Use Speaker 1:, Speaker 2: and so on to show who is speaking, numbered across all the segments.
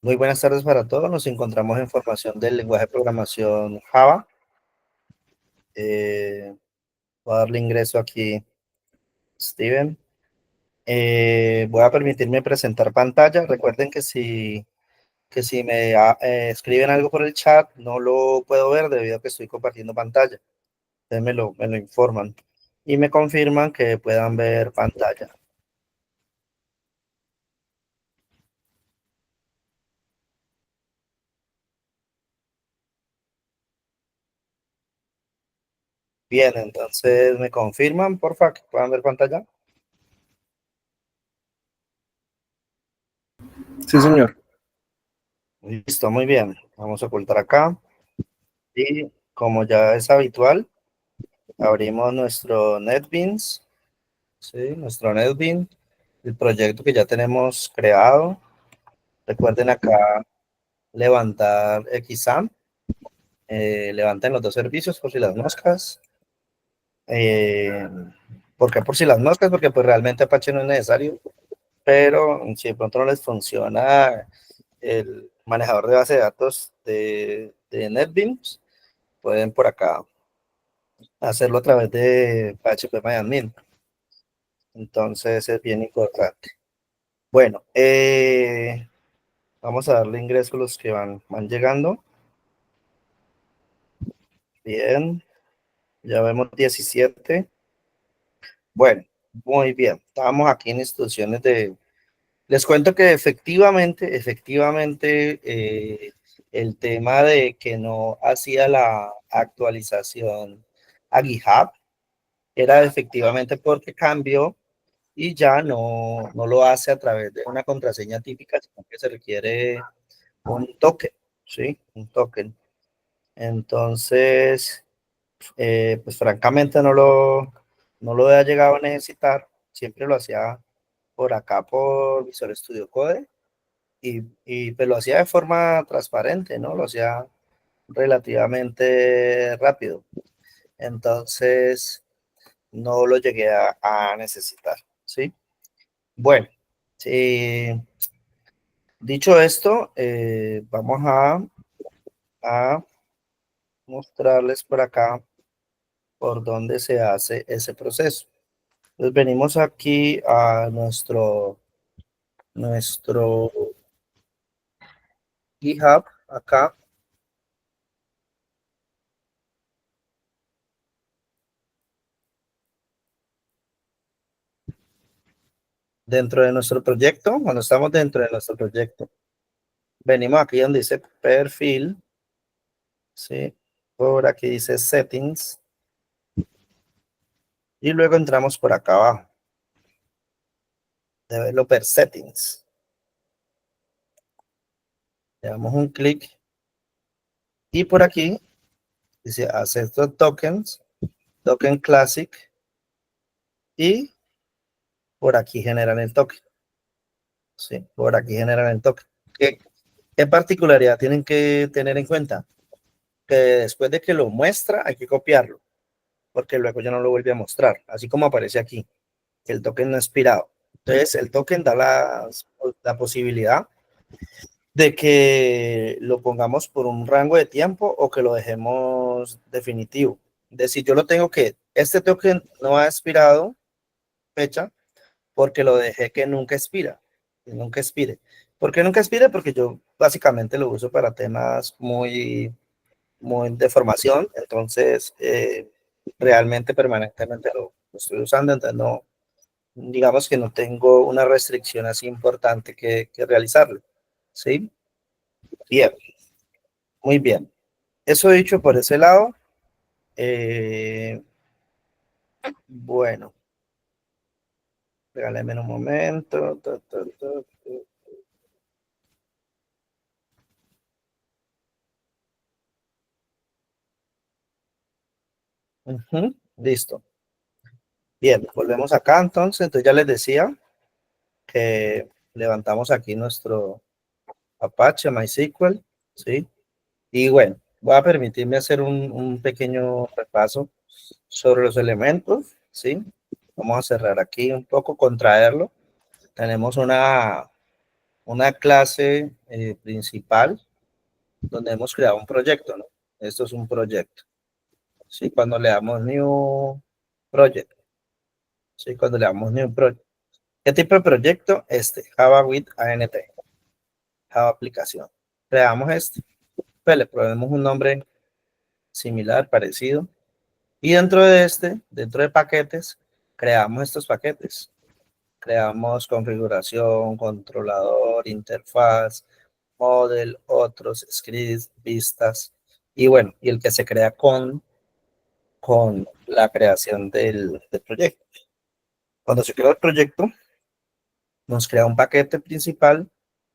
Speaker 1: Muy buenas tardes para todos. Nos encontramos en formación del lenguaje de programación Java. Voy a darle ingreso aquí, Steven. Voy a permitirme presentar pantalla. Recuerden que si me escriben algo por el chat, no lo puedo ver debido a que estoy compartiendo pantalla. Ustedes me lo informan y me confirman que puedan ver pantalla. Bien, entonces me confirman, porfa, que puedan ver pantalla.
Speaker 2: Sí, señor.
Speaker 1: Listo, muy bien. Vamos a ocultar acá. Y como ya es habitual, abrimos nuestro NetBeans, ¿sí? Nuestro NetBeans, el proyecto que ya tenemos creado. Recuerden acá levantar XAMPP, levanten los dos servicios por si las moscas. Eh, ¿Por qué por si las moscas? Porque pues realmente Apache no es necesario, pero si de pronto no les funciona el manejador de base de datos de NetBeans, pueden por acá hacerlo a través de PHP Entonces es bien importante. Bueno, vamos a darle ingreso a los que van llegando. Bien, ya vemos 17. Bueno, muy bien. Estamos aquí en instrucciones de... Les cuento que efectivamente, el tema de que no hacía la actualización a GitHub era efectivamente porque cambió y ya no lo hace a través de una contraseña típica, sino que se requiere un token, ¿sí? Un token. Entonces, pues francamente no lo he llegado a necesitar. Siempre lo hacía por acá, por Visual Studio Code, y pues lo hacía de forma transparente, ¿no? Lo hacía relativamente rápido. Entonces, no lo llegué a necesitar, ¿sí? Bueno, dicho esto, vamos a mostrarles por acá por dónde se hace ese proceso. Entonces venimos aquí a nuestro GitHub, acá, dentro de nuestro proyecto. Cuando estamos dentro de nuestro proyecto, venimos aquí donde dice perfil, ¿sí? Por aquí dice settings, y luego entramos por acá abajo, developer settings. Le damos un clic y por aquí dice ancestral tokens, token classic, y por aquí generan el token. Sí, por aquí generan el token. ¿Qué, qué particularidad tienen que tener en cuenta? Que después de que lo muestra, hay que copiarlo, porque luego ya no lo vuelve a mostrar, así como aparece aquí, que el token no expirado. Entonces, el token da la posibilidad de que lo pongamos por un rango de tiempo o que lo dejemos definitivo. Es decir, yo lo tengo que, este token no ha expirado fecha porque lo dejé que nunca expira, que nunca expire. ¿Por qué nunca expire? Porque yo básicamente lo uso para temas muy de formación, entonces realmente permanentemente lo estoy usando, entonces no, digamos que no tengo una restricción así importante que realizarlo, ¿sí? Bien, muy bien. Eso dicho por ese lado, eh, bueno, regálame un momento. Ujú, listo. Bien, volvemos acá entonces ya les decía que levantamos aquí nuestro Apache MySQL, ¿sí? Y bueno, voy a permitirme hacer un pequeño repaso sobre los elementos, ¿sí? Vamos a cerrar aquí un poco, contraerlo. Tenemos una clase principal donde hemos creado un proyecto, ¿no? Esto es un proyecto. ¿Sí? Cuando le damos New Project. ¿Sí? Cuando le damos New Project. ¿Qué tipo de proyecto? Java with ANT. Java aplicación. Creamos este. Pues le ponemos un nombre similar, parecido. Y dentro de dentro de paquetes, creamos estos paquetes. Creamos configuración, controlador, interfaz, model, otros, scripts, vistas. Y bueno, y el que se crea con la creación del proyecto. Cuando se crea el proyecto, nos crea un paquete principal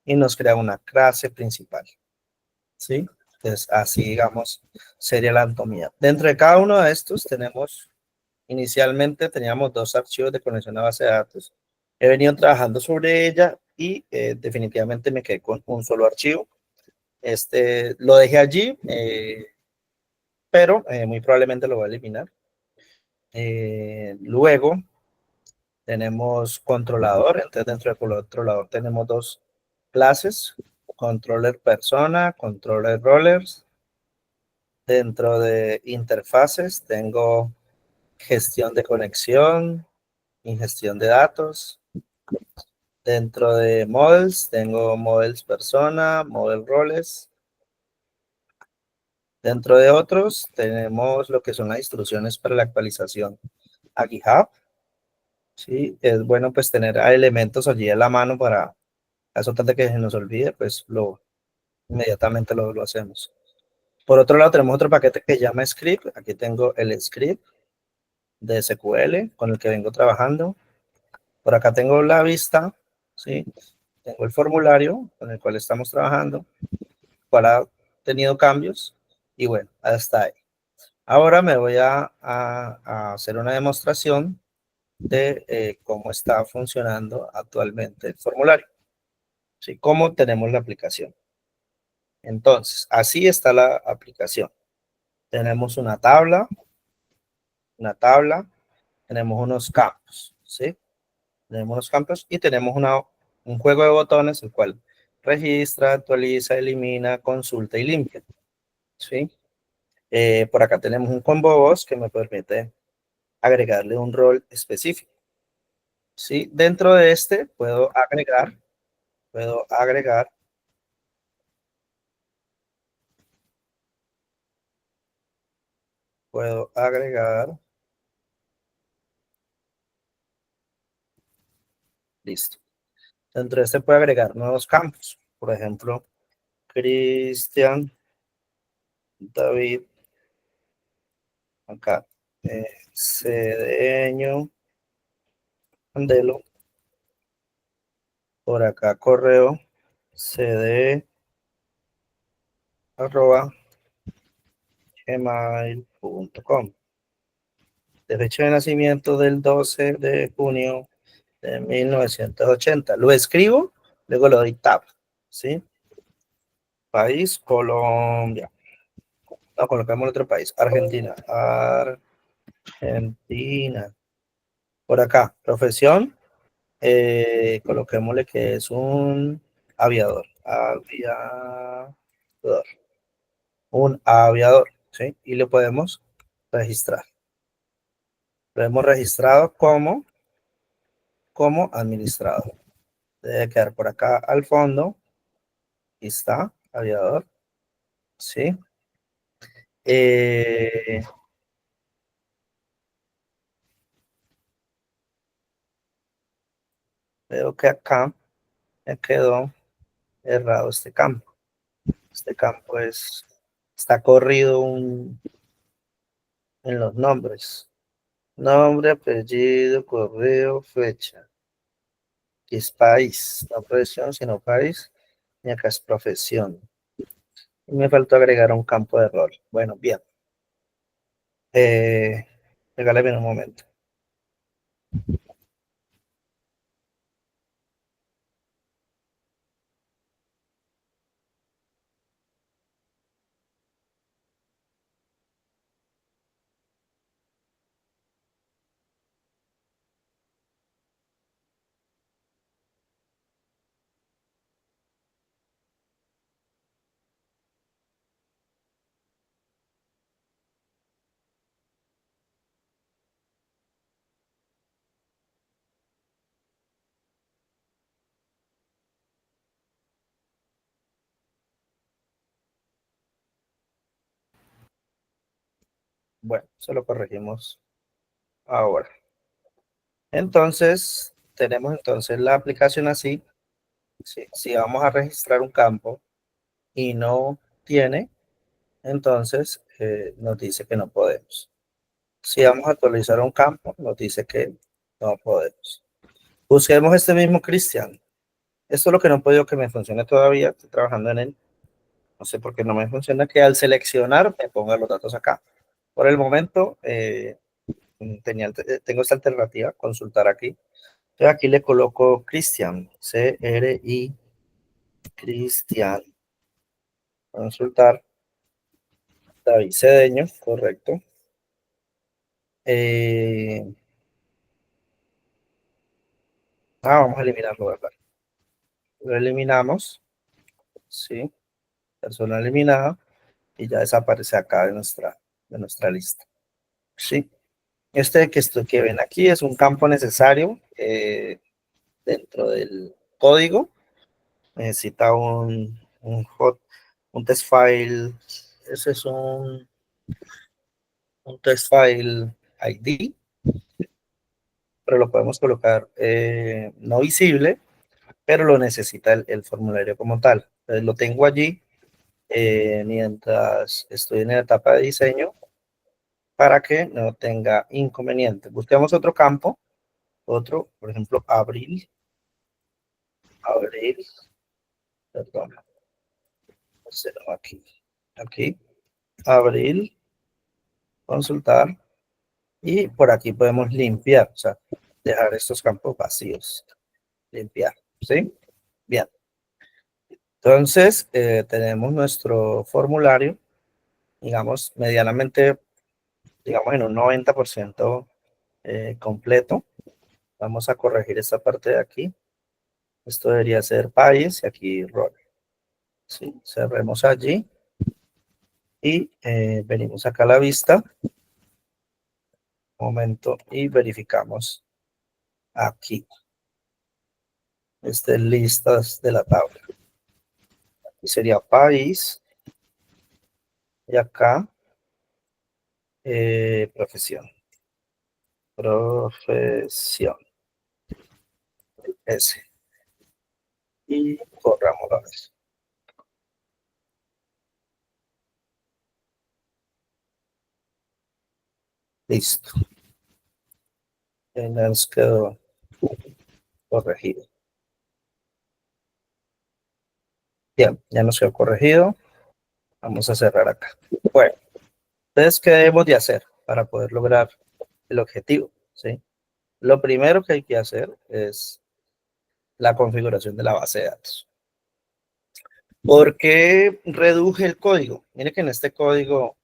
Speaker 1: y nos crea una clase principal. ¿Sí? Entonces, así, digamos, sería la anatomía. Dentro de cada uno de estos inicialmente teníamos dos archivos de conexión a base de datos. He venido trabajando sobre ella y definitivamente me quedé con un solo archivo. Lo dejé allí, pero muy probablemente lo voy a eliminar. Luego tenemos controlador, entonces dentro del controlador tenemos dos clases, controller persona, controller rollers. Dentro de interfaces tengo gestión de conexión y gestión de datos. Dentro de models tengo models persona, model roles. Dentro de otros tenemos lo que son las instrucciones para la actualización a GitHub. Sí, es bueno pues tener elementos allí a la mano para caso tal de que se nos olvide, pues inmediatamente lo hacemos. Por otro lado tenemos otro paquete que se llama script. Aquí tengo el script de SQL con el que vengo trabajando. Por acá tengo la vista, ¿sí? Tengo el formulario con el cual estamos trabajando, cual ha tenido cambios y bueno, hasta ahí. Ahora me voy a hacer una demostración de cómo está funcionando actualmente el formulario, ¿sí? Cómo tenemos la aplicación. Entonces, así está la aplicación. Tenemos una tabla, tenemos unos campos, ¿sí? Tenemos unos campos y tenemos un juego de botones, el cual registra, actualiza, elimina, consulta y limpia, ¿sí? Por acá tenemos un combo voz que me permite agregarle un rol específico, ¿sí? Dentro de puedo agregar, listo. Dentro de puedo agregar nuevos campos, por ejemplo, Cristian, David, acá, Cedeño, Andelo, por acá correo, cd arroba gmail.com. De fecha de nacimiento del 12 de junio de 1980. Lo escribo, luego lo doy tab, ¿sí? País, Colombia. No, colocamos otro país, Argentina. Argentina. Por acá, profesión, coloquémosle que es un aviador. Un aviador, ¿sí? Y lo podemos registrar. Lo hemos registrado como administrador. Debe quedar por acá al fondo. Aquí está, aviador, ¿sí? Eh, Veo que acá me quedó errado este campo. Este campo está corrido en los nombres. Nombre, apellido, correo, fecha. Aquí es país, no profesión, sino país. Y acá es profesión. Y me faltó agregar un campo de rol. Bueno, bien. Regálame un momento. Bueno, eso lo corregimos ahora. Entonces, tenemos entonces la aplicación así. Si vamos a registrar un campo y no tiene, entonces nos dice que no podemos. Si vamos a actualizar un campo, nos dice que no podemos. Busquemos este mismo Cristian. Esto es lo que no he podido que me funcione todavía. Estoy trabajando en él. No sé por qué no me funciona que al seleccionar me ponga los datos acá. Por el momento tengo esta alternativa, consultar aquí. Entonces aquí le coloco Cristian, C-R-I, Cristian, consultar, David Cedeño, correcto. Vamos a eliminarlo, ¿verdad? Lo eliminamos, sí, persona eliminada, y ya desaparece acá de nuestra lista. Sí, que ven aquí es un campo necesario dentro del código. Necesita un test file. Ese es un test file ID, pero lo podemos colocar no visible, pero lo necesita el formulario como tal. Entonces lo tengo allí mientras estoy en la etapa de diseño para que no tenga inconveniente. Busquemos otro campo, por ejemplo, abril, perdón, aquí, abril, consultar, y por aquí podemos limpiar, o sea, dejar estos campos vacíos, limpiar, ¿sí? Bien, entonces tenemos nuestro formulario, digamos, medianamente, digamos, en un 90% completo. Vamos a corregir esta parte de aquí. Esto debería ser país y aquí rol. ¿Sí? Cerremos allí y venimos acá a la vista. Momento y verificamos aquí. Listas de la tabla. Aquí sería país y acá profesión. Profesión. S. Y corramos la vez. Listo. Ya nos quedó corregido. Bien, ya nos quedó corregido. Vamos a cerrar acá. Bueno, entonces, ¿qué debemos de hacer para poder lograr el objetivo? ¿Sí? Lo primero que hay que hacer es la configuración de la base de datos. ¿Por qué reduje el código? Mire que en este código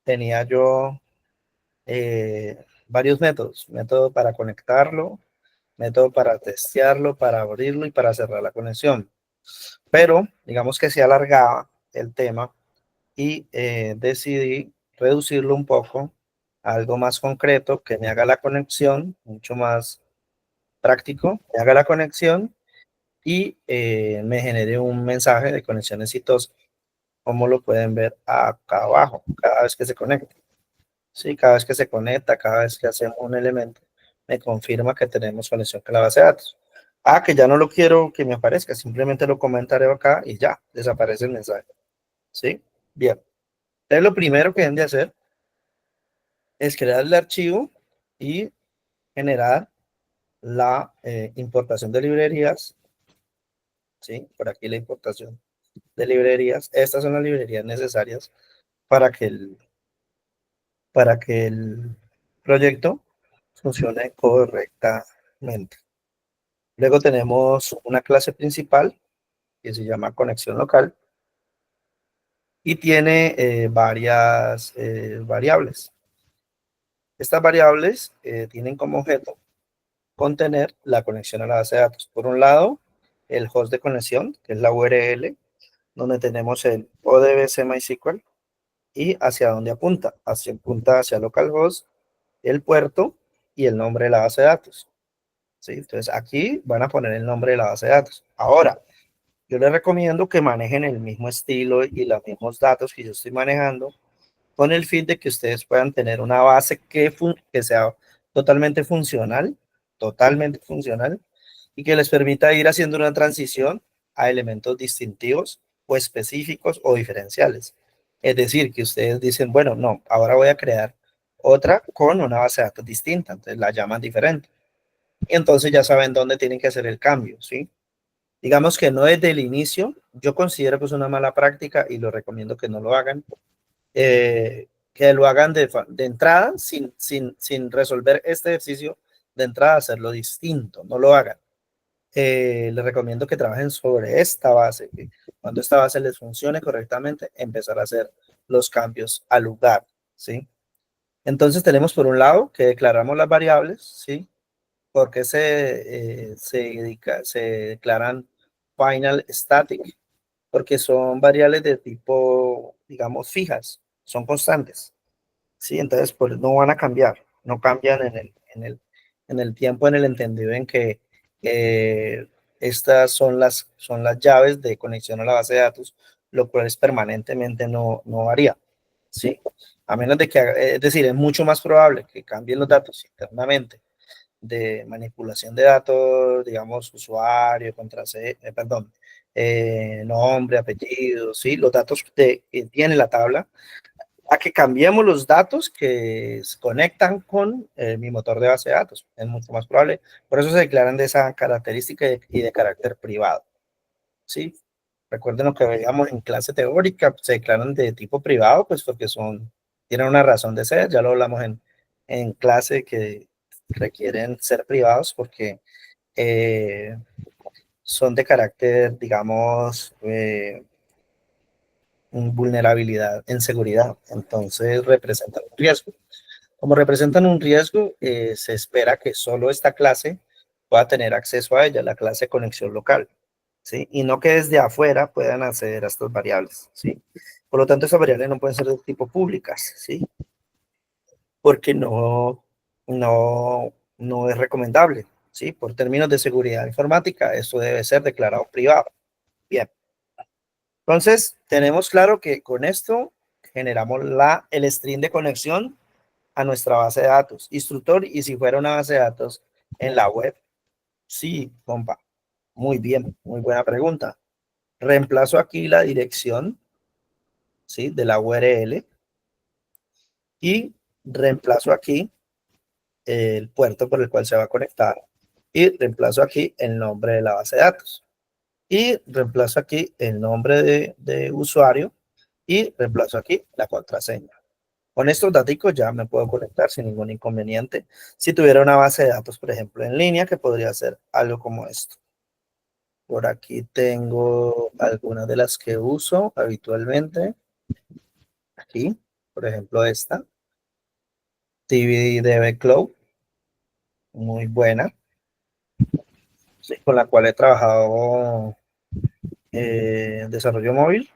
Speaker 1: tenía yo varios métodos. Método para conectarlo, método para testearlo, para abrirlo y para cerrar la conexión. Pero digamos que se alargaba el tema y decidí reducirlo un poco a algo más concreto que me haga la conexión, mucho más práctico, me haga la conexión y me genere un mensaje de conexión exitosa, como lo pueden ver acá abajo, cada vez que se conecta. Sí, cada vez que se conecta, cada vez que hacemos un elemento, me confirma que tenemos conexión con la base de datos. Que ya no lo quiero que me aparezca, simplemente lo comentaré acá y ya, desaparece el mensaje. ¿Sí? Bien. Entonces, lo primero que deben de hacer es crear el archivo y generar la importación de librerías. ¿Sí? Por aquí la importación de librerías. Estas son las librerías necesarias para para que el proyecto funcione correctamente. Luego tenemos una clase principal que se llama conexión local y tiene varias variables. Estas variables tienen como objeto contener la conexión a la base de datos. Por un lado, el host de conexión, que es la URL, donde tenemos el ODBC MySQL y hacia dónde apunta. Apunta hacia localhost, el puerto y el nombre de la base de datos. ¿Sí? Entonces aquí van a poner el nombre de la base de datos. Ahora, yo les recomiendo que manejen el mismo estilo y los mismos datos que yo estoy manejando con el fin de que ustedes puedan tener una base que sea totalmente funcional, y que les permita ir haciendo una transición a elementos distintivos o específicos o diferenciales. Es decir, que ustedes dicen, bueno, no, ahora voy a crear otra con una base de datos distinta, entonces la llaman diferente. Y entonces ya saben dónde tienen que hacer el cambio, ¿sí? Digamos que no desde el inicio, yo considero que es una mala práctica y lo recomiendo que no lo hagan, que lo hagan de entrada sin resolver este ejercicio de entrada, hacerlo distinto, no lo hagan. Les recomiendo que trabajen sobre esta base, que cuando esta base les funcione correctamente, empezar a hacer los cambios al lugar, ¿sí? Entonces tenemos por un lado que declaramos las variables, ¿sí? Porque se declaran final static, porque son variables de tipo, digamos, fijas, son constantes, ¿sí? Entonces, pues no van a cambiar, no cambian en el tiempo, en el entendido en que estas son las llaves de conexión a la base de datos, lo cual es permanentemente no varía, ¿sí? A menos de que, es decir, es mucho más probable que cambien los datos internamente de manipulación de datos, digamos, usuario, contraseña, perdón, nombre, apellido, ¿sí? Los datos que tiene la tabla, a que cambiemos los datos que se conectan con mi motor de base de datos. Es mucho más probable. Por eso se declaran de esa característica y de carácter privado, ¿sí? Recuerden lo que veíamos en clase teórica, se declaran de tipo privado, pues porque tienen una razón de ser, ya lo hablamos en clase que requieren ser privados porque eh, son de carácter, digamos, vulnerabilidad en seguridad, entonces representan un riesgo. Como representan un riesgo, se espera que solo esta clase pueda tener acceso a ella, la clase de conexión local, ¿sí? Y no que desde afuera puedan acceder a estas variables, ¿sí? Por lo tanto, esas variables no pueden ser de tipo públicas, ¿sí? Porque no es recomendable, ¿sí? Por términos de seguridad informática, esto debe ser declarado privado. Bien. Entonces, tenemos claro que con esto generamos el string de conexión a nuestra base de datos. Instructor, y si fuera una base de datos en la web, sí, compa. Muy bien, muy buena pregunta. Reemplazo aquí la dirección, ¿sí? De la URL y reemplazo aquí el puerto por el cual se va a conectar y reemplazo aquí el nombre de la base de datos y reemplazo aquí el nombre de usuario y reemplazo aquí la contraseña. Con estos datos ya me puedo conectar sin ningún inconveniente. Si tuviera una base de datos, por ejemplo, en línea, que podría ser algo como esto. Por aquí tengo algunas de las que uso habitualmente. Aquí, por ejemplo, esta. TVDB Cloud, muy buena, sí, con la cual he trabajado en desarrollo móvil.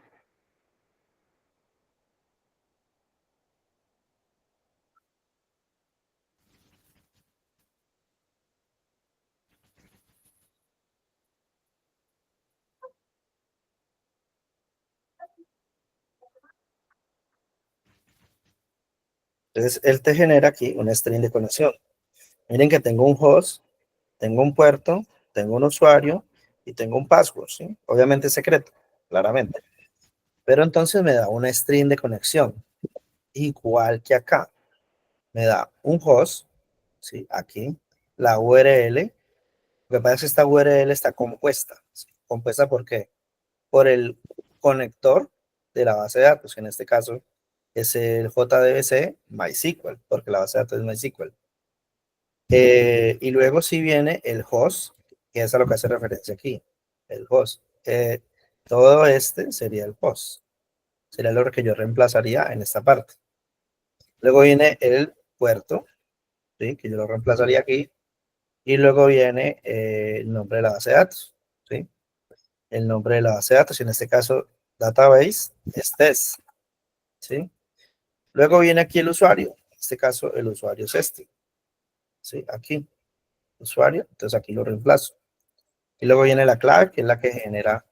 Speaker 1: Entonces, él te genera aquí un string de conexión. Miren que tengo un host, tengo un puerto, tengo un usuario y tengo un password, ¿sí? Obviamente secreto, claramente. Pero entonces me da una string de conexión, igual que acá. Me da un host, ¿sí? Aquí, la URL. Lo que pasa es que esta URL está compuesta. ¿Sí? ¿Compuesta por qué? Por el conector de la base de datos, que en este caso es el JDBC MySQL, porque la base de datos es MySQL. Y luego sí viene el host, que es a lo que hace referencia aquí, el host. Todo este sería el host, sería lo que yo reemplazaría en esta parte. Luego viene el puerto, ¿sí? Que yo lo reemplazaría aquí, y luego viene el nombre de la base de datos, ¿sí? El nombre de la base de datos, y en este caso, database, este es, ¿sí? Luego viene aquí el usuario, en este caso el usuario es este, ¿sí? Aquí, usuario, entonces aquí lo reemplazo. Y luego viene la clave, que es la que genera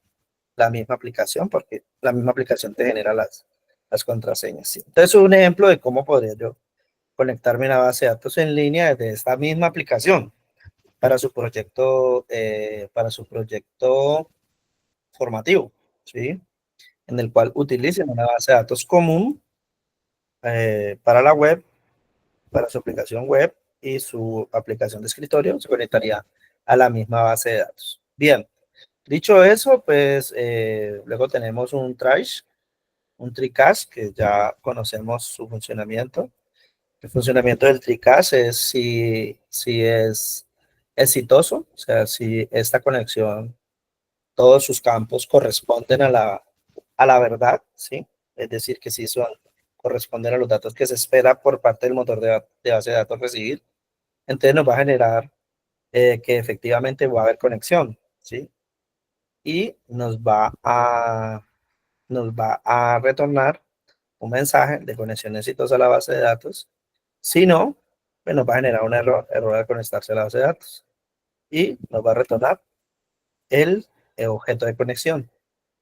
Speaker 1: la misma aplicación, porque la misma aplicación te genera las contraseñas. ¿Sí? Entonces, un ejemplo de cómo podría yo conectarme a una base de datos en línea desde esta misma aplicación para su proyecto formativo, ¿sí? En el cual utilicen una base de datos común para la web, para su aplicación web y su aplicación de escritorio se conectaría a la misma base de datos. Bien, dicho eso, pues luego tenemos un trash, un TreeCache, que ya conocemos su funcionamiento. El funcionamiento del TreeCache es si es exitoso, o sea, si esta conexión, todos sus campos corresponden a la verdad, ¿sí? Es decir, que si son, corresponden a los datos que se espera por parte del motor de base de datos recibir, entonces nos va a generar que efectivamente va a haber conexión, ¿sí? Y nos va a retornar un mensaje de conexión exitosa a la base de datos. Si no, pues nos va a generar un error al conectarse a la base de datos. Y nos va a retornar el objeto de conexión.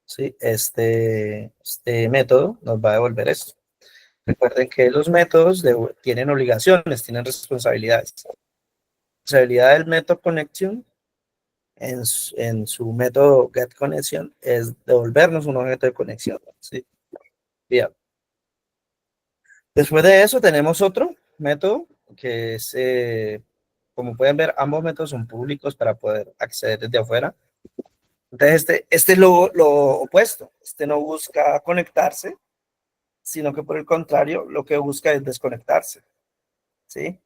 Speaker 1: ¿Sí? Este método nos va a devolver esto. Recuerden que los métodos tienen obligaciones, tienen responsabilidades. La responsabilidad del método connection en su método getConnection es devolvernos un objeto de conexión. ¿Sí? Bien. Después de eso tenemos otro método que es, como pueden ver, ambos métodos son públicos para poder acceder desde afuera. Entonces este es lo opuesto. Este no busca conectarse, sino que por el contrario, lo que busca es desconectarse. ¿Sí?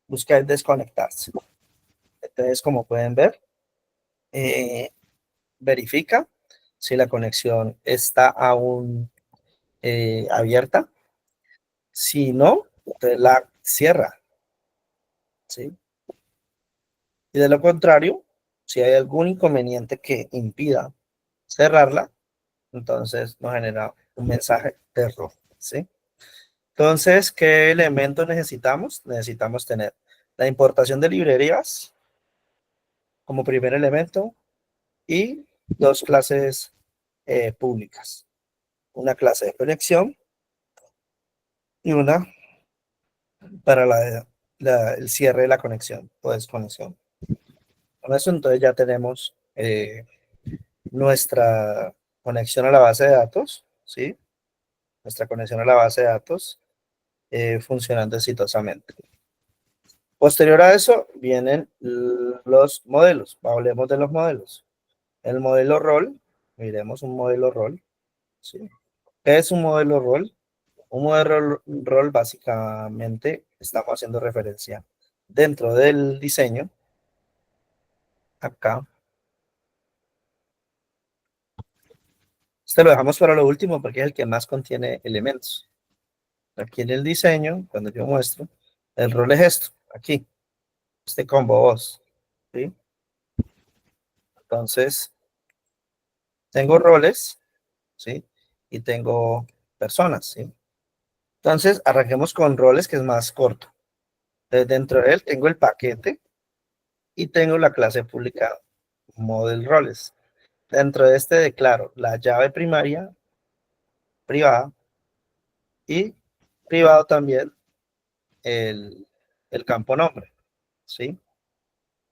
Speaker 1: Busca es desconectarse. Entonces, como pueden ver, verifica si la conexión está aún abierta. Si no, entonces la cierra. ¿Sí? Y de lo contrario, si hay algún inconveniente que impida cerrarla, entonces nos genera un mensaje de error. ¿Sí? Entonces, ¿qué elementos necesitamos? Necesitamos tener la importación de librerías como primer elemento y dos clases públicas. Una clase de conexión y una para el cierre de la conexión o desconexión. Con eso entonces ya tenemos nuestra conexión a la base de datos, ¿sí? Nuestra conexión a la base de datos funcionando exitosamente. Posterior a eso vienen los modelos. Hablemos de los modelos. El modelo rol, miremos un modelo rol, ¿sí? ¿Qué es un modelo rol? Un modelo rol básicamente estamos haciendo referencia dentro del diseño, acá. Este lo dejamos para lo último porque es el que más contiene elementos. Aquí en el diseño, cuando yo muestro, el rol es esto, aquí, este combo voz, ¿sí? Entonces, tengo roles, ¿sí? Y tengo personas, ¿sí? Entonces, arranquemos con roles, que es más corto. Entonces, dentro de él tengo el paquete y tengo la clase pública model roles. Dentro de este declaro la llave primaria privada y privado también el, el campo nombre, ¿sí?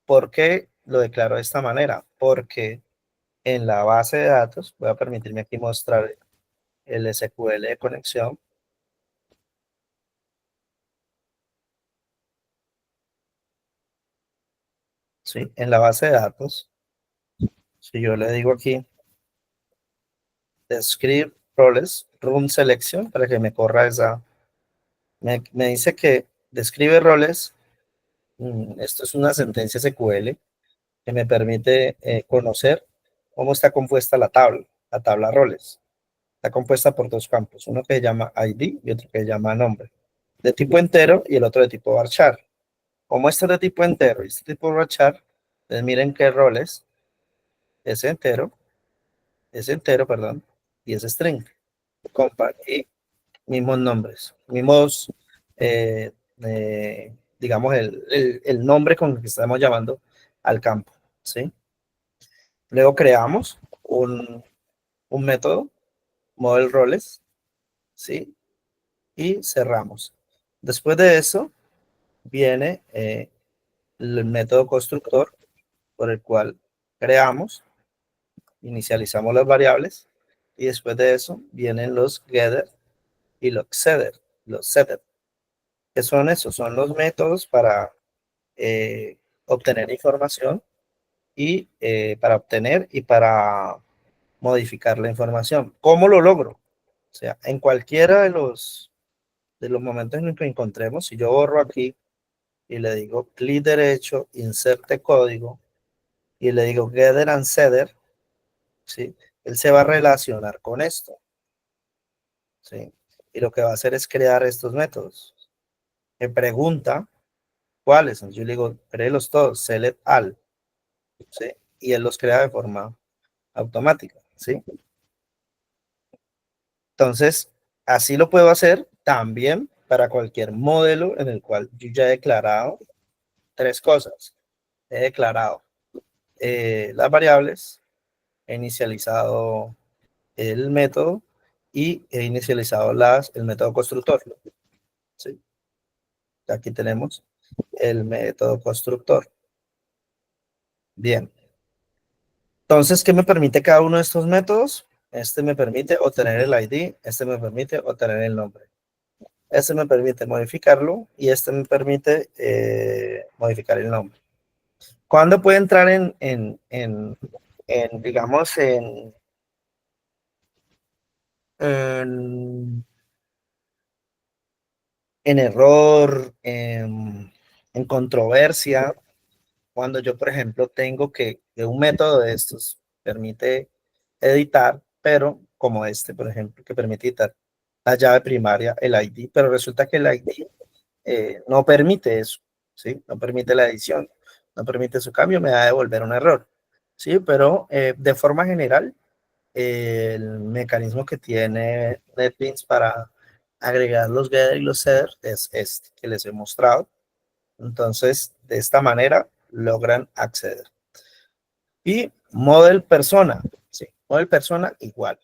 Speaker 1: ¿Por qué lo declaro de esta manera? Porque en la base de datos, voy a permitirme aquí mostrar el SQL de conexión. ¿Sí? En la base de datos, si yo le digo aquí, describe roles, room selection, para que me corra esa, me dice que describe roles, esto es una sentencia SQL, que me permite conocer cómo está compuesta la tabla roles. Está compuesta por dos campos, uno que se llama ID y otro que se llama nombre, de tipo entero y el otro de tipo varchar. Como este es de tipo entero y este tipo varchar, pues miren qué roles es entero, perdón, y es string. Y mismos nombres, mismos, digamos, el nombre con el que estamos llamando al campo, ¿sí? Luego creamos un método, model roles, ¿sí? Y cerramos. Después de eso viene el método constructor por el cual creamos, inicializamos las variables y después de eso vienen los getter y los setter. Los setter. ¿Qué son esos? Son los métodos para obtener información y para obtener y para modificar la información. ¿Cómo lo logro? O sea, en cualquiera de los momentos en los que encontremos, si yo borro aquí y le digo clic derecho, inserte código y le digo getter and setter, ¿sí? Él se va a relacionar con esto, ¿sí? Y lo que va a hacer es crear estos métodos. Me pregunta cuáles son. Yo le digo, créelos todos, select all, ¿sí? Y él los crea de forma automática, ¿sí? Entonces, así lo puedo hacer también para cualquier modelo en el cual yo ya he declarado tres cosas. He declarado las variables, he inicializado el método y he inicializado el método constructor. ¿Sí? Aquí tenemos el método constructor. Bien. Entonces, ¿qué me permite cada uno de estos métodos? Este me permite obtener el ID, este me permite obtener el nombre. Este me permite modificarlo y este me permite modificar el nombre. ¿Cuándo puede entrar digamos, en, en error, en controversia? Cuando yo, por ejemplo, tengo que un método de estos permite editar, pero como este, por ejemplo, que permite editar la llave primaria, el ID, pero resulta que el ID no permite eso, ¿sí? No permite la edición, no permite su cambio, me va a devolver un error, ¿sí? Pero de forma general, el mecanismo que tiene NetBeans para agregar los getter y los setter es este que les he mostrado. Entonces, de esta manera logran acceder. Y model persona, ¿sí? Model persona igual,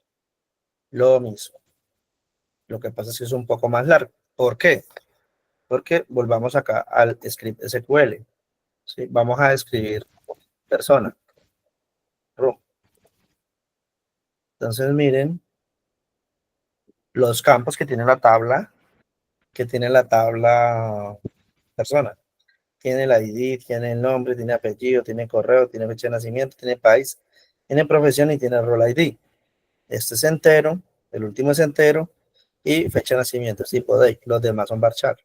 Speaker 1: lo mismo. Lo que pasa es que es un poco más largo. ¿Por qué? Porque volvamos acá al script SQL. ¿Sí? Vamos a escribir persona. Room. Entonces miren los campos que tiene la tabla persona. Tiene el ID, tiene el nombre, tiene apellido, tiene correo, tiene fecha de nacimiento, tiene país, tiene profesión y tiene role ID. Este es entero, el último es entero y fecha de nacimiento es tipo date. Los demás son varchar.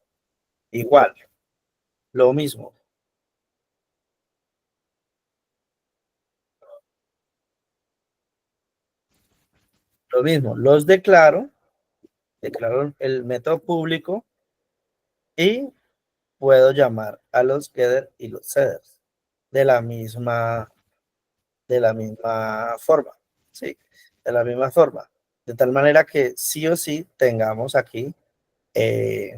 Speaker 1: Igual, lo mismo. Lo mismo, los declaro el método público y puedo llamar a los getter y los setters de la misma, de la misma forma, ¿sí? De la misma forma. De tal manera que sí o sí tengamos aquí eh,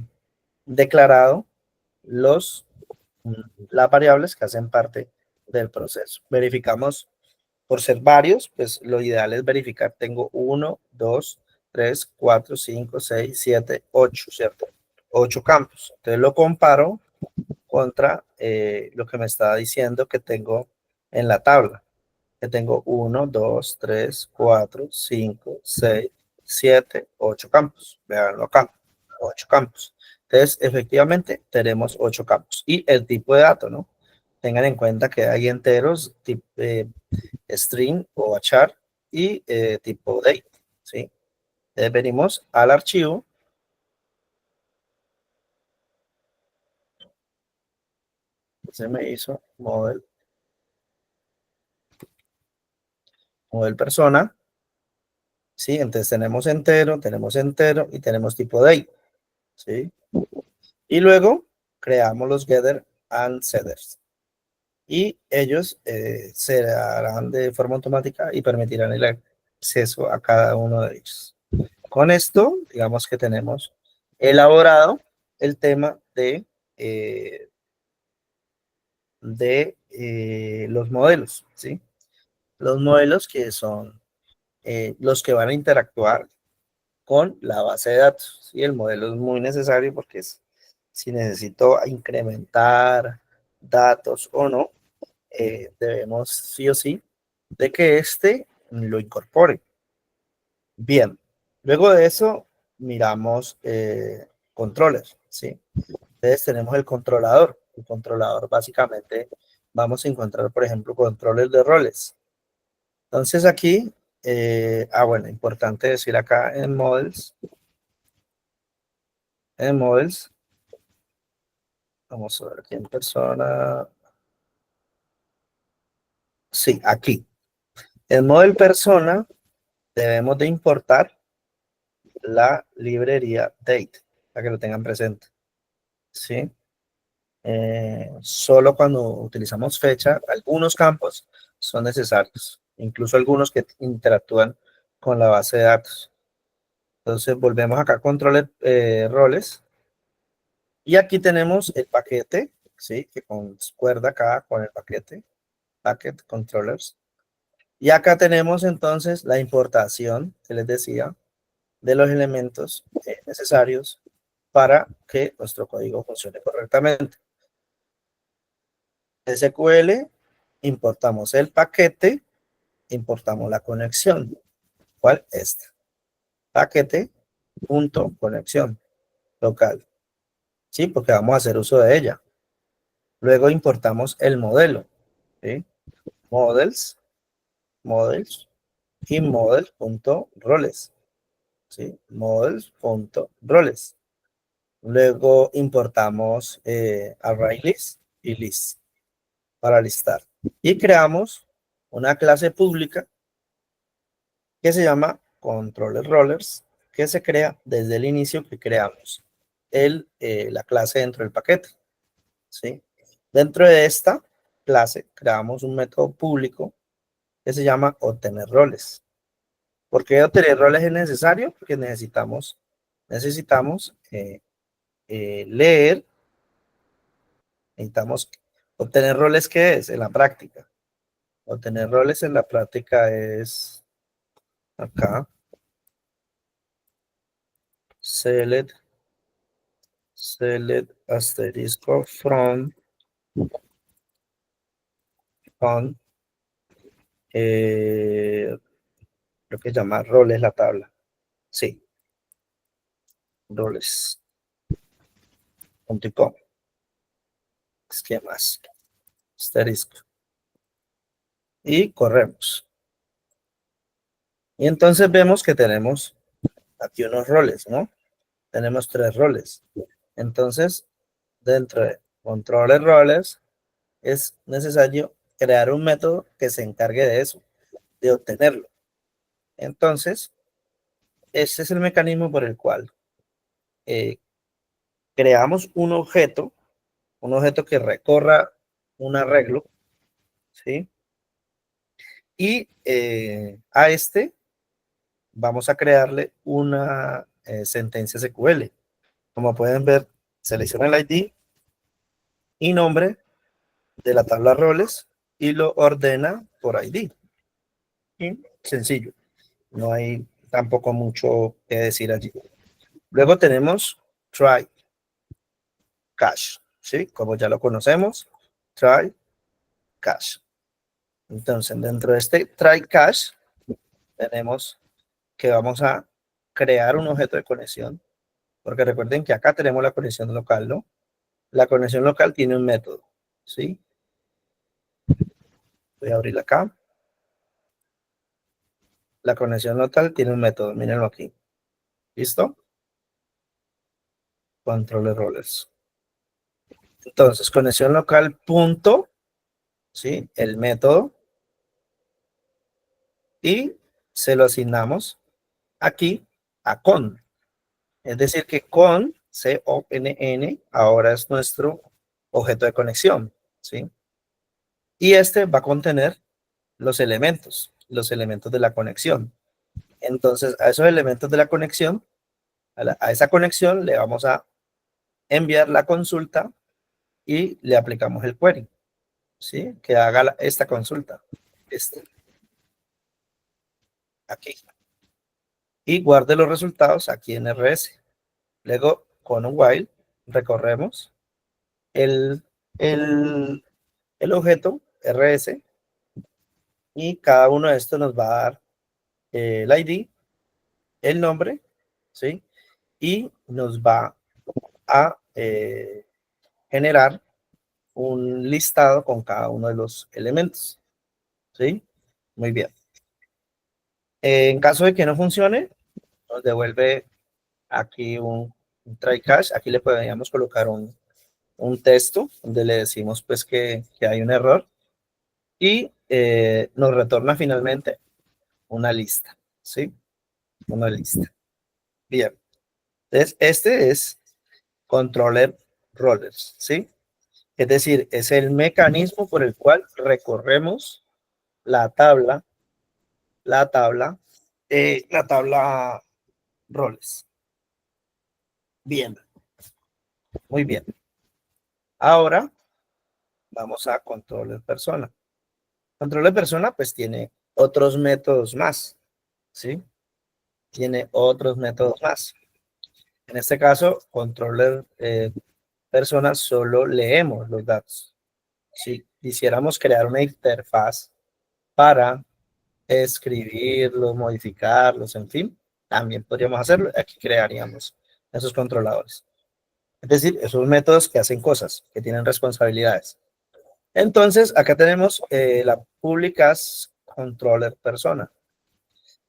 Speaker 1: declarado los, las variables que hacen parte del proceso. Verificamos por ser varios, pues lo ideal es verificar, tengo 1, 2, 3, 4, 5, 6, 7, 8, ¿cierto? 8 campos. Entonces lo comparo contra lo que me está diciendo que tengo en la tabla. Que tengo 1, 2, 3, 4, 5, 6, 7, 8 campos. Veanlo acá, 8 campos. Entonces, efectivamente, tenemos 8 campos. Y el tipo de dato, ¿no? Tengan en cuenta que hay enteros, string o char y tipo date, ¿sí? Entonces venimos al archivo, se me hizo model persona, ¿sí? Entonces tenemos entero y tenemos tipo date, ¿sí? Y luego creamos los getter and setters. Y ellos se harán de forma automática y permitirán el acceso a cada uno de ellos. Con esto, digamos que tenemos elaborado el tema eh, de los modelos, ¿sí? Los modelos que son los que van a interactuar con la base de datos. ¿Sí? El modelo es muy necesario porque si necesito incrementar datos o no, debemos sí o sí de que este lo incorpore. Bien, luego de eso miramos controllers, ¿sí? Entonces tenemos el controlador. El controlador básicamente vamos a encontrar, por ejemplo, controles de roles. Entonces aquí, bueno, importante decir acá en models, vamos a ver aquí en persona, sí, aquí. En model persona debemos de importar la librería date, para que lo tengan presente, ¿sí? Solo cuando utilizamos fecha, algunos campos son necesarios, incluso algunos que interactúan con la base de datos. Entonces volvemos acá a controles, roles, y aquí tenemos el paquete, ¿sí? Que concuerda acá con el paquete, packet controllers. Y acá tenemos entonces la importación, que les decía, de los elementos necesarios para que nuestro código funcione correctamente. SQL, importamos el paquete, importamos la conexión. ¿Cuál? Esta. Paquete, punto, conexión local. ¿Sí? Porque vamos a hacer uso de ella. Luego importamos el modelo. ¿Sí? Models, y model.roles. ¿Sí? Models.roles. Luego importamos array list y list para listar. Y creamos una clase pública que se llama controller rollers, que se crea desde el inicio que creamos la clase dentro del paquete. ¿Sí? Dentro de esta clase creamos un método público que se llama obtener roles. ¿Por qué obtener roles es necesario? Porque necesitamos leer, necesitamos obtener roles. ¿Qué es? En la práctica. Obtener roles en la práctica es acá, select asterisco from on, lo que llama roles la tabla. Sí, roles.com. Esquemas, asterisco. Y corremos. Y entonces vemos que tenemos aquí unos roles, ¿no? Tenemos 3 roles. Entonces, dentro de controles roles, es necesario crear un método que se encargue de eso, de obtenerlo. Entonces, ese es el mecanismo por el cual creamos un objeto que recorra un arreglo, ¿sí? Y a este vamos a crearle una sentencia SQL. Como pueden ver, selecciona el ID y nombre de la tabla roles y lo ordena por ID. Y sencillo, no hay tampoco mucho que decir allí. Luego tenemos try catch, ¿sí? Como ya lo conocemos, try catch. Entonces, dentro de este try catch, tenemos que vamos a crear un objeto de conexión, porque recuerden que acá tenemos la conexión local, ¿no? La conexión local tiene un método, ¿sí? Voy a abrirla acá. La conexión local tiene un método, mírenlo aquí. ¿Listo? Control rollers. Entonces, conexión local punto, ¿sí? El método. Y se lo asignamos aquí a con. Es decir, que con, C-O-N-N, ahora es nuestro objeto de conexión, ¿sí? Y este va a contener los elementos de la conexión. Entonces, a esos elementos de la conexión, a esa conexión le vamos a enviar la consulta y le aplicamos el query, ¿sí? Que haga esta consulta, aquí. y guarde los resultados aquí en RS. Luego, con un while, recorremos el, el, el objeto RS y cada uno de estos nos va a dar el ID, el nombre, ¿sí? Y nos va a generar un listado con cada uno de los elementos, ¿sí? Muy bien. En caso de que no funcione, nos devuelve aquí un try catch. Aquí le podríamos colocar un texto donde le decimos pues que hay un error y nos retorna finalmente una lista, ¿sí? Una lista. Bien. Entonces, este es controller rollers, ¿sí? Es decir, es el mecanismo por el cual recorremos la tabla, la tabla, la tabla roles. Bien, muy bien. Ahora vamos a controller persona. Controller persona pues tiene otros métodos más, ¿sí? Tiene otros métodos más. En este caso, controller persona solo leemos los datos. Si quisiéramos crear una interfaz para escribirlos, modificarlos, en fin, también podríamos hacerlo. Aquí crearíamos esos controladores. Es decir, esos métodos que hacen cosas, que tienen responsabilidades. Entonces, acá tenemos la públicas controller persona,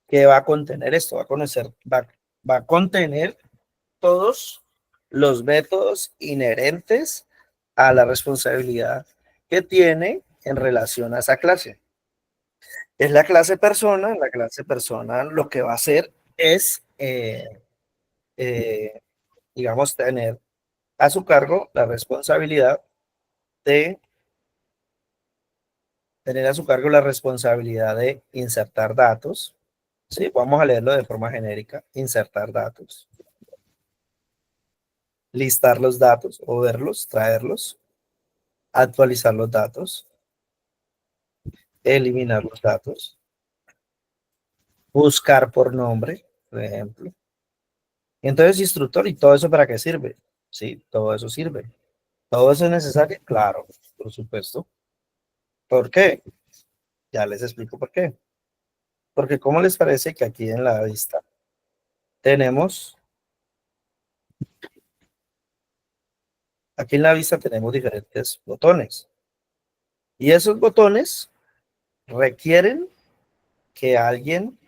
Speaker 1: que va a contener esto, va a contener todos los métodos inherentes a la responsabilidad que tiene en relación a esa clase. Es la clase persona lo que va a hacer es, eh, digamos, tener a su cargo la responsabilidad de insertar datos. Sí, vamos a leerlo de forma genérica. Insertar datos. Listar los datos o verlos, traerlos. Actualizar los datos. Eliminar los datos. Buscar por nombre, por ejemplo. Entonces, instructor, ¿y todo eso para qué sirve? Sí, todo eso sirve. ¿Todo eso es necesario? Claro, por supuesto. ¿Por qué? Ya les explico por qué. Porque ¿cómo les parece que aquí en la vista tenemos, aquí en la vista tenemos diferentes botones? Y esos botones requieren que alguien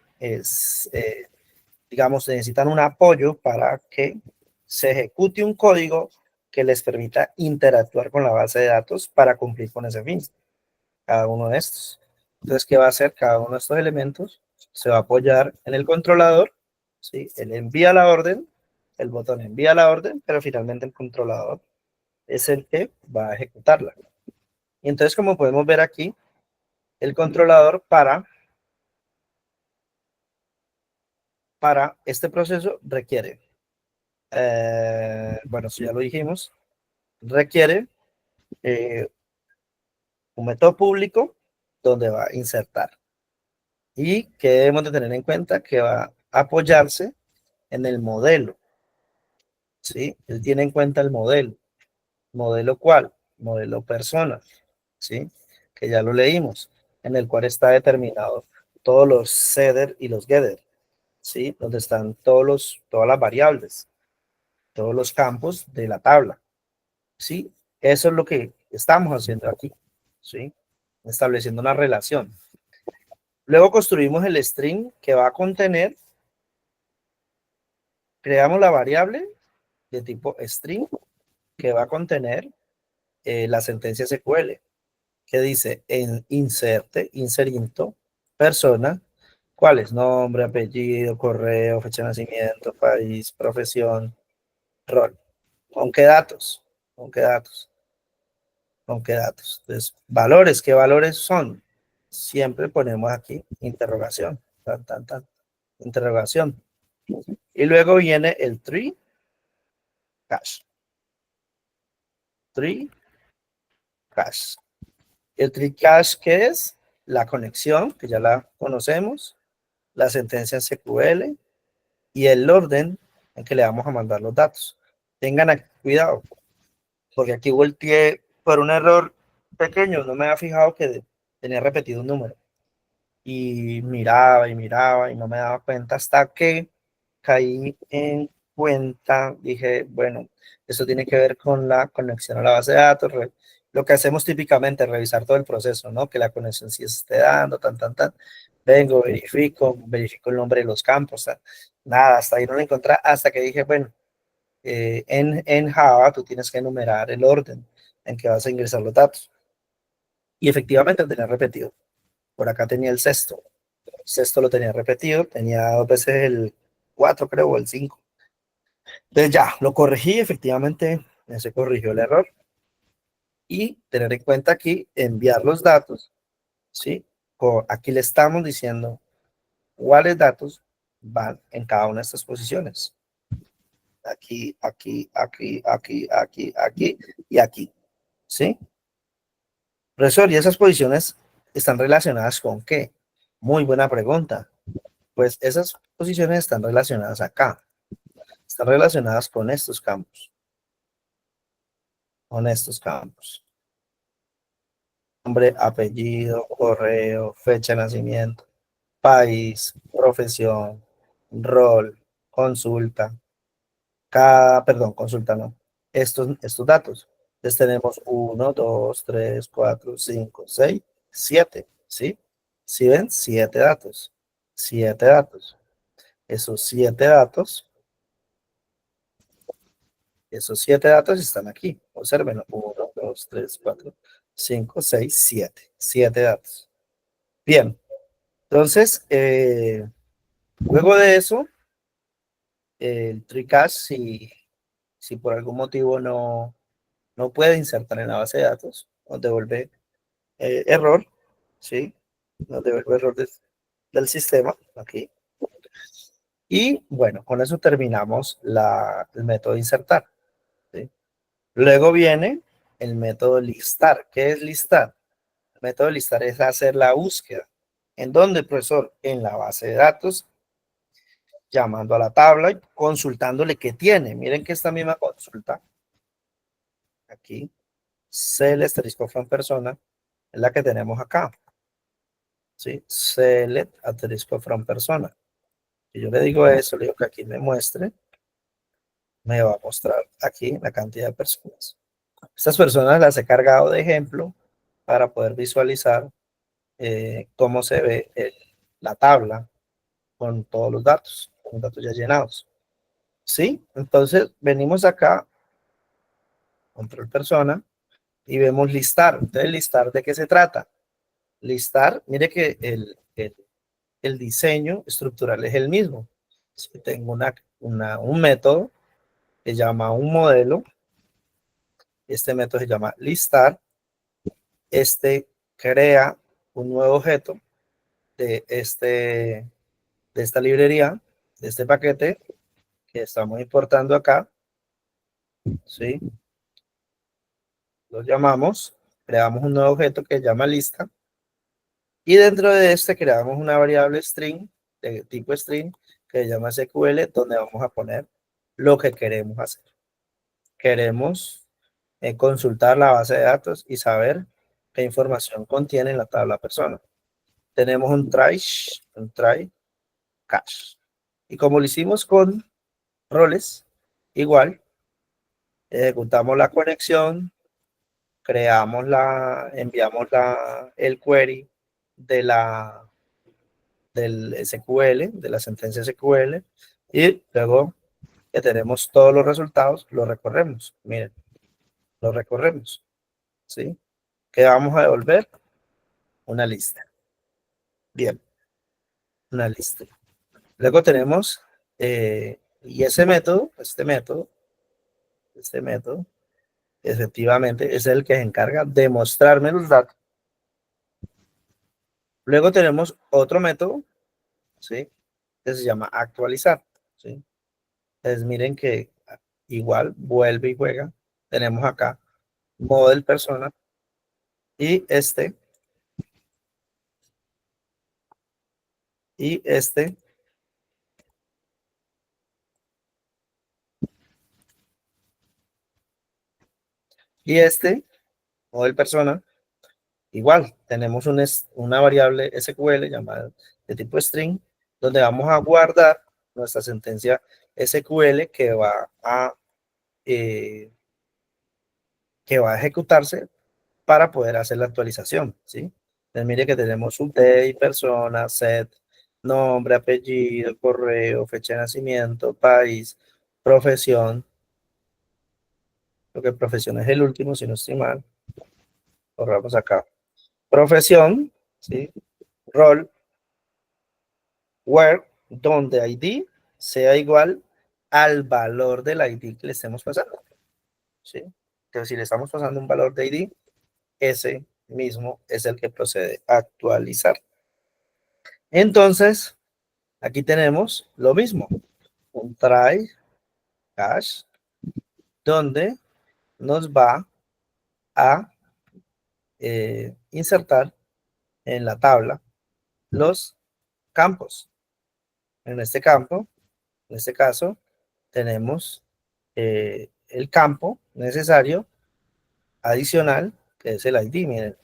Speaker 1: digamos, necesitan un apoyo para que se ejecute un código que les permita interactuar con la base de datos para cumplir con ese fin. Cada uno de estos. Entonces, ¿qué va a hacer? Cada uno de estos elementos se va a apoyar en el controlador, ¿sí? Él envía la orden, el botón envía la orden, pero finalmente el controlador es el que va a ejecutarla. Y entonces, como podemos ver aquí, el controlador para este proceso requiere, bueno, si ya lo dijimos, requiere un método público donde va a insertar. Y que debemos de tener en cuenta que va a apoyarse en el modelo, ¿sí? Él tiene en cuenta el modelo. ¿Modelo cuál? Modelo persona, ¿sí? Que ya lo leímos, en el cual está determinado todos los setter y los getter, ¿sí? Donde están todas las variables, todos los campos de la tabla, ¿sí? Eso es lo que estamos haciendo aquí, ¿sí? Estableciendo una relación. Luego construimos el string que va a contener, creamos la variable de tipo string que va a contener la sentencia SQL, que dice en inserinto, persona, ¿cuál es? Nombre, apellido, correo, fecha de nacimiento, país, profesión, rol. ¿Con qué datos? ¿Con qué datos? ¿Con qué datos? Entonces, valores, ¿qué valores son? Siempre ponemos aquí interrogación, tan, tan, tan, interrogación. Y luego viene el tree cache. Tree cache. El tree cache, ¿qué es? La conexión, que ya la conocemos, la sentencia SQL, y el orden en que le vamos a mandar los datos. Tengan cuidado, porque aquí volteé por un error pequeño, no me había fijado que tenía repetido un número. Y miraba y no me daba cuenta hasta que caí en cuenta, dije, bueno, eso tiene que ver con la conexión a la base de datos, lo que hacemos típicamente, revisar todo el proceso, ¿no? Que la conexión sí se esté dando, tan. Vengo, verifico el nombre de los campos, nada, hasta ahí no lo encontré, hasta que dije, bueno, en Java tú tienes que enumerar el orden en que vas a ingresar los datos. Y efectivamente lo tenía repetido. Por acá tenía el sexto lo tenía repetido, tenía dos veces el 4 creo, o el 5. Entonces ya, lo corregí, efectivamente se corrigió el error. Y tener en cuenta aquí, enviar los datos, ¿sí? Aquí le estamos diciendo cuáles datos van en cada una de estas posiciones. Aquí y aquí, ¿sí? Profesor, ¿y esas posiciones están relacionadas con qué? Muy buena pregunta. Pues esas posiciones están relacionadas acá. Están relacionadas con estos campos. Nombre, apellido, correo, fecha de nacimiento, país, profesión, rol, consulta, consulta no, estos datos. Entonces tenemos 1, 2, 3, 4, 5, 6, 7, ¿sí? ¿Sí ven? 7 datos. 7 datos. Esos 7 datos Esos 7 datos están aquí. Observen. 1, 2, 3, 4, 5, 6, 7. 7 datos. Bien. Entonces, luego de eso, el TreeCache, si por algún motivo no puede insertar en la base de datos, nos devuelve error, ¿sí? Nos devuelve error del sistema, aquí. Y bueno, con eso terminamos el método de insertar, ¿sí? Luego viene el método listar. ¿Qué es listar? El método de listar es hacer la búsqueda. ¿En dónde, profesor? En la base de datos, llamando a la tabla y consultándole qué tiene. Miren que esta misma consulta, aquí, select asterisco from persona, es la que tenemos acá. ¿Sí? Select asterisco from persona. Si yo le digo eso, le digo que aquí me muestre, me va a mostrar aquí la cantidad de personas. Estas personas las he cargado de ejemplo para poder visualizar cómo se ve la tabla con todos los datos ya llenados. ¿Sí? Entonces venimos acá, control persona, y vemos listar. Entonces, listar, ¿de qué se trata? Listar, mire que el diseño estructural es el mismo. Si tengo un método que llama un modelo, este método se llama listar, este crea un nuevo objeto de, de esta librería, de este paquete que estamos importando acá, ¿sí? Lo llamamos, creamos un nuevo objeto que se llama lista, y dentro de este creamos una variable string, de tipo string, que se llama SQL, donde vamos a poner lo que queremos hacer. Queremos consultar la base de datos y saber qué información contiene la tabla persona. Tenemos un try catch. Y como lo hicimos con roles, igual, ejecutamos la conexión, enviamos el query de del SQL, de la sentencia SQL, y luego que tenemos todos los resultados, los recorremos. Miren, los recorremos, ¿sí? ¿Qué vamos a devolver? Una lista. Bien, una lista. Luego tenemos, y este método, efectivamente es el que se encarga de mostrarme los datos. Luego tenemos otro método, ¿sí? Que se llama actualizar, ¿sí? Entonces miren que igual vuelve y juega. Tenemos acá model persona y y este Y este, model persona, igual, tenemos una variable SQL llamada de tipo string, donde vamos a guardar nuestra sentencia SQL eh, que va a ejecutarse para poder hacer la actualización, ¿sí? Entonces, mire que tenemos UTI, persona, set, nombre, apellido, correo, fecha de nacimiento, país, profesión. Lo que profesión es el último, si no estoy mal. Borramos acá. Profesión, ¿sí? Rol, where, donde ID sea igual al valor del ID que le estemos pasando, ¿sí? Entonces, si le estamos pasando un valor de ID, ese mismo es el que procede a actualizar. Entonces, aquí tenemos lo mismo, un try hash, donde nos va a insertar en la tabla los campos. En este campo, en este caso, tenemos el campo necesario adicional, que es el ID. Miren,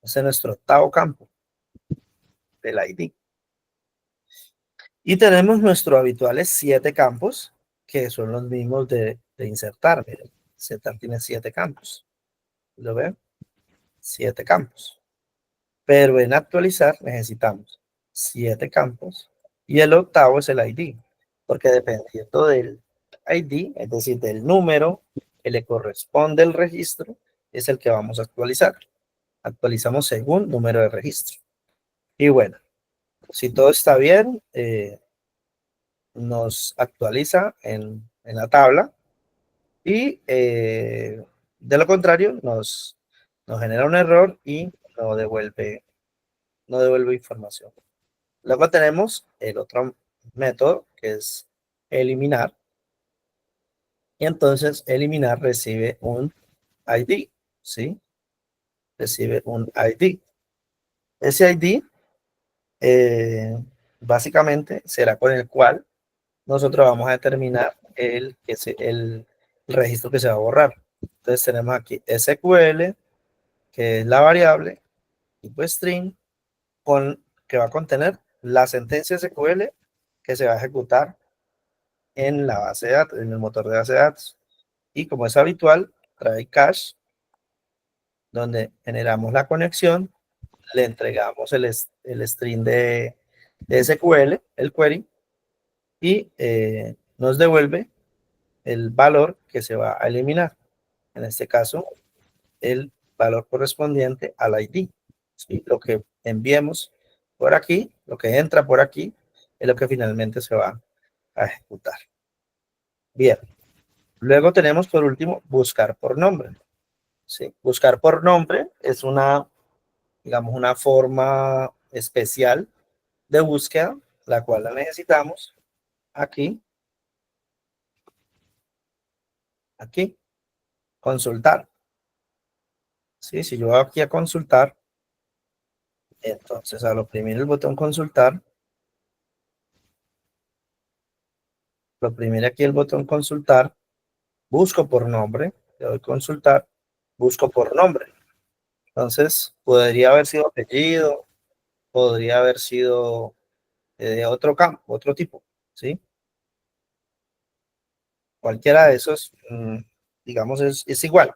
Speaker 1: ese es nuestro octavo campo del ID. Y tenemos nuestros habituales 7 campos, que son los mismos de insertar. Miren, insertar tiene 7 campos. ¿Lo ven? 7 campos. Pero en actualizar necesitamos 7 campos y el octavo es el ID, porque dependiendo del ID, es decir, del número que le corresponde el registro, es el que vamos a actualizar. Actualizamos según número de registro. Y bueno, si todo está bien, nos actualiza en la tabla y de lo contrario nos genera un error y no devuelve información. Luego tenemos el otro método que es eliminar. Y entonces eliminar recibe un ID, ¿sí? Recibe un ID. Ese ID básicamente será con el cual nosotros vamos a determinar el registro que se va a borrar. Entonces tenemos aquí SQL, que es la variable, tipo string, que va a contener la sentencia SQL que se va a ejecutar en la base de datos, en el motor de base de datos. Y como es habitual, trae cache, donde generamos la conexión, le entregamos el string de SQL, el query, y nos devuelve el valor que se va a eliminar. En este caso, el valor correspondiente al ID. ¿Sí? Lo que enviemos por aquí, lo que entra por aquí, es lo que finalmente se va a ejecutar. Bien. Luego tenemos por último buscar por nombre. ¿Sí? Buscar por nombre es digamos, una forma especial de búsqueda, la cual la necesitamos aquí, consultar. ¿Sí? Si yo voy aquí a consultar, entonces al oprimir el botón consultar, lo oprimir aquí el botón consultar, busco por nombre, le doy consultar, busco por nombre. Entonces, podría haber sido apellido, podría haber sido de otro campo, otro tipo, ¿sí? Cualquiera de esos, digamos, es igual.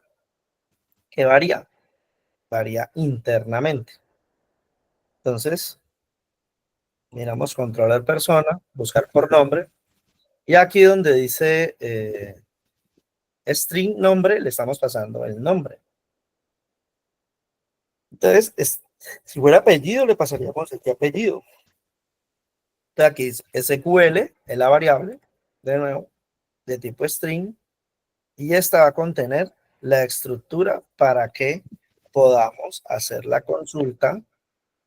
Speaker 1: ¿Qué varía? Varía internamente. Entonces, miramos controlar persona, buscar por nombre, y aquí donde dice string nombre, le estamos pasando el nombre. Entonces, si fuera apellido, le pasaríamos este apellido. Entonces, aquí es SQL, es la variable, de nuevo, de tipo string, y esta va a contener la estructura para que podamos hacer la consulta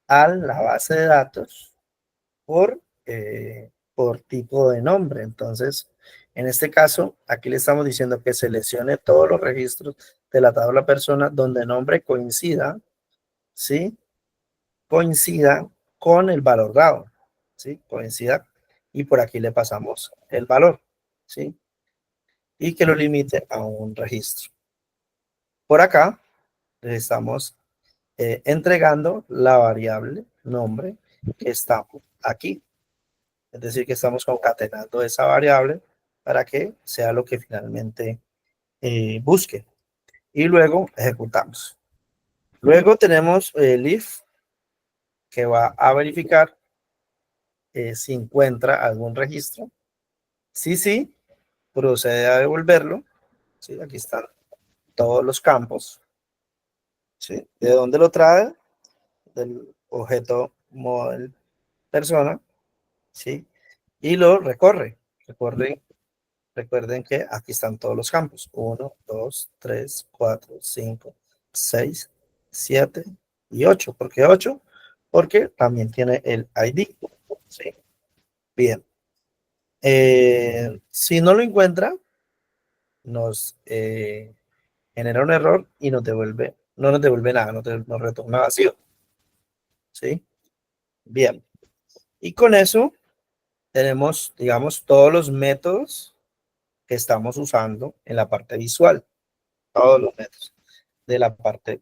Speaker 1: a la base de datos por tipo de nombre. Entonces, en este caso, aquí le estamos diciendo que seleccione todos los registros de la tabla persona donde nombre coincida, ¿sí? Coincida con el valor dado, ¿sí? Coincida. Y por aquí le pasamos el valor, ¿sí? Y que lo limite a un registro. por acá les estamos entregando la variable nombre que está aquí. Es decir, que estamos concatenando esa variable para que sea lo que finalmente busque. Y luego ejecutamos. Luego tenemos el if, que va a verificar si encuentra algún registro. Sí, procede a devolverlo. ¿Sí? Aquí están todos los campos. ¿Sí? ¿De dónde lo trae? Del objeto model persona. ¿Sí? Y lo recorre. Recuerden que aquí están todos los campos. 1, 2, 3, 4, 5, 6, 7 y 8. ¿Por qué 8? Porque también tiene el ID. ¿Sí? Bien. Si no lo encuentra, nos genera un error y no nos devuelve nada, nos retorna vacío. ¿Sí? Bien. Y con eso tenemos, digamos, todos los métodos que estamos usando en la parte visual. Todos los métodos de la parte.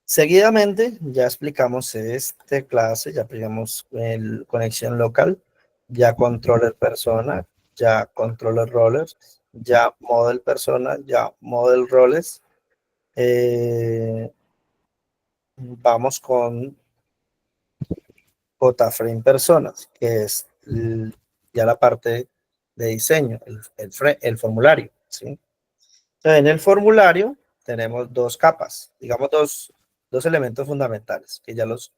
Speaker 1: Seguidamente, ya explicamos este clase, ya aplicamos el conexión local, ya controller persona, ya controller rollers, ya model persona, ya model roles. Vamos con JFrame personas, que es ya la parte de diseño, el formulario, ¿sí? Entonces, en el formulario tenemos dos capas, digamos dos elementos fundamentales, que ya los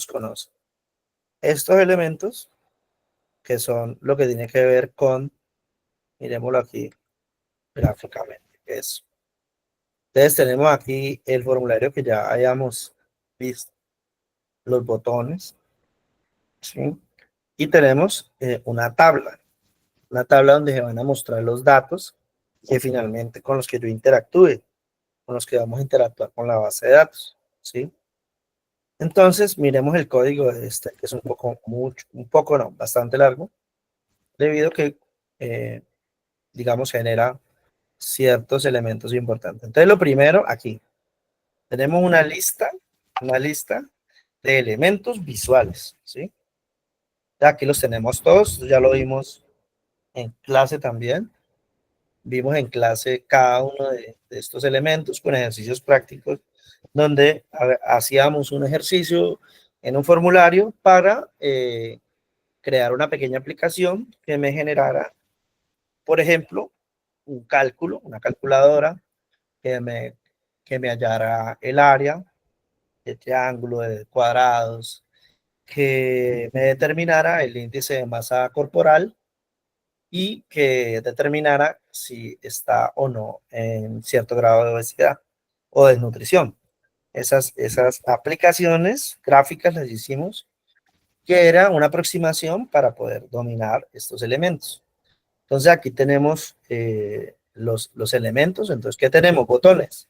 Speaker 1: conocen. Estos elementos, que son lo que tiene que ver con, miremoslo aquí gráficamente, eso. Entonces tenemos aquí el formulario que ya hayamos visto, los botones, ¿sí? Y tenemos una tabla donde se van a mostrar los datos que finalmente con los que yo interactúe, con los que vamos a interactuar con la base de datos, ¿sí? Entonces, miremos el código de este, que es bastante largo, debido a que, digamos, genera ciertos elementos importantes. Entonces, lo primero, aquí, tenemos una lista de elementos visuales, ¿sí? Aquí los tenemos todos, ya lo vimos en clase también. Vimos en clase cada uno de estos elementos con ejercicios prácticos, donde hacíamos un ejercicio en un formulario para crear una pequeña aplicación que me generara, por ejemplo, un cálculo, una calculadora que me hallara el área de triángulo, de cuadrados, que me determinara el índice de masa corporal y que determinara si está o no en cierto grado de obesidad o desnutrición. Esas aplicaciones gráficas las hicimos, que era una aproximación para poder dominar estos elementos. Entonces aquí tenemos los elementos. Entonces, ¿qué tenemos? Botones.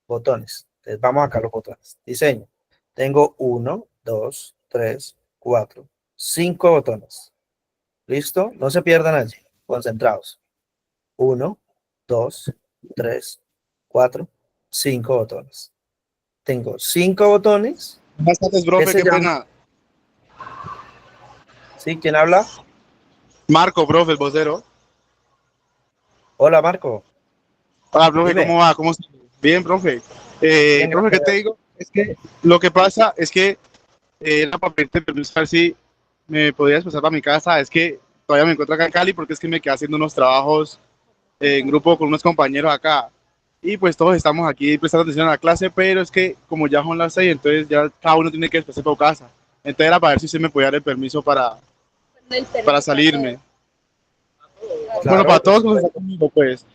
Speaker 1: Botones. Entonces vamos acá a los botones. Diseño. Tengo 1, 2, 3, 4, 5 botones. ¿Listo? No se pierdan allí. Concentrados. 1, 2, 3, 4, 5 botones. Tengo 5 botones.
Speaker 2: Buenas tardes,
Speaker 1: ¿Qué
Speaker 2: profe,
Speaker 1: se
Speaker 2: qué
Speaker 1: llaman?
Speaker 2: pena.
Speaker 1: ¿Sí? ¿Quién habla?
Speaker 2: Marco, profe, el vocero.
Speaker 1: Hola, Marco.
Speaker 2: Hola, profe,
Speaker 1: Dime.
Speaker 2: ¿cómo va? ¿Cómo está? Bien, profe.
Speaker 1: Bien,
Speaker 2: Profe, ¿qué
Speaker 1: gracias a
Speaker 2: te
Speaker 1: Dios.
Speaker 2: digo? Es que lo que pasa es que era para pedirte permiso, a ver si me podías pasar para mi casa. Es que todavía me encuentro acá en Cali porque es que me quedé haciendo unos trabajos en grupo con unos compañeros acá. Y pues todos estamos aquí prestando atención a la clase, pero es que como ya son las 6, entonces ya cada uno tiene que desplazarse por casa. Entonces era para ver si usted me podía dar el permiso para salirme. Bueno,
Speaker 1: Claro,
Speaker 2: para
Speaker 1: por
Speaker 2: todos los que
Speaker 1: supuesto.
Speaker 2: están conmigo, pues.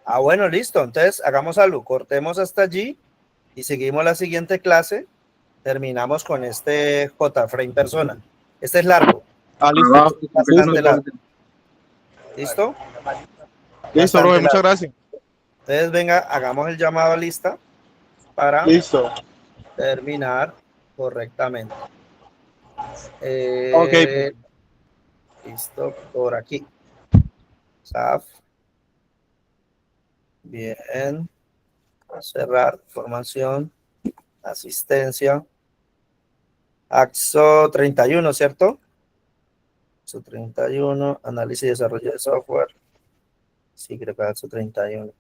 Speaker 1: Ah, bueno, listo. Entonces, hagamos algo. Cortemos hasta allí y seguimos la siguiente clase. Terminamos con este JFrame persona. Este es largo.
Speaker 2: Ah, listo.
Speaker 1: Este es bastante largo. ¿Listo?
Speaker 2: Listo, profe,
Speaker 1: Bastante
Speaker 2: muchas
Speaker 1: largo.
Speaker 2: gracias.
Speaker 1: Entonces, venga, hagamos el llamado a lista para
Speaker 2: Listo.
Speaker 1: terminar correctamente.
Speaker 2: Ok, profe.
Speaker 1: Listo, por aquí. SAF. Bien. Cerrar. Formación. Asistencia. AXO 31, ¿cierto? AXO 31. Análisis y desarrollo de software. Sí, creo que AXO 31.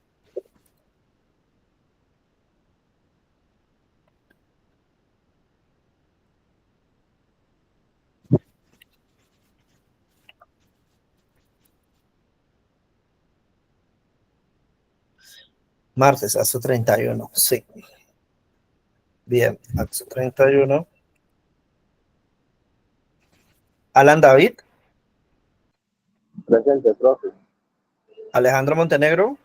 Speaker 1: Martes, AXO 31. Sí. Bien, AXO 31. Alan David.
Speaker 3: Presente, profe.
Speaker 1: Alejandro Montenegro.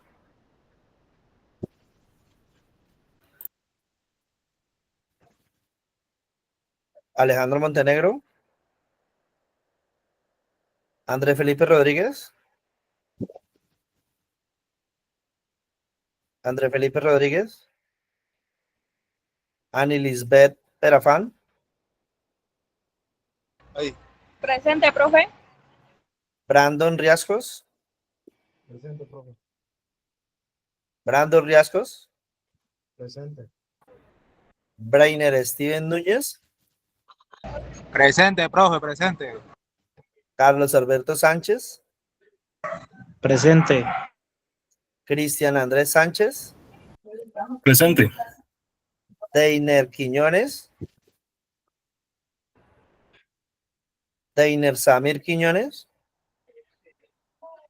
Speaker 1: Alejandro Montenegro. André Felipe Rodríguez. André Felipe Rodríguez. Annie Lisbeth Perafán.
Speaker 2: Ahí.
Speaker 4: Presente, profe.
Speaker 1: Brandon Riascos.
Speaker 3: Presente, profe.
Speaker 1: Brandon Riascos.
Speaker 3: Presente.
Speaker 1: Brainer Steven Núñez.
Speaker 5: Presente, profe, presente.
Speaker 1: Carlos Alberto Sánchez.
Speaker 5: Presente.
Speaker 1: Cristian Andrés Sánchez.
Speaker 6: Presente.
Speaker 1: Deiner Quiñones. Deiner Samir Quiñones.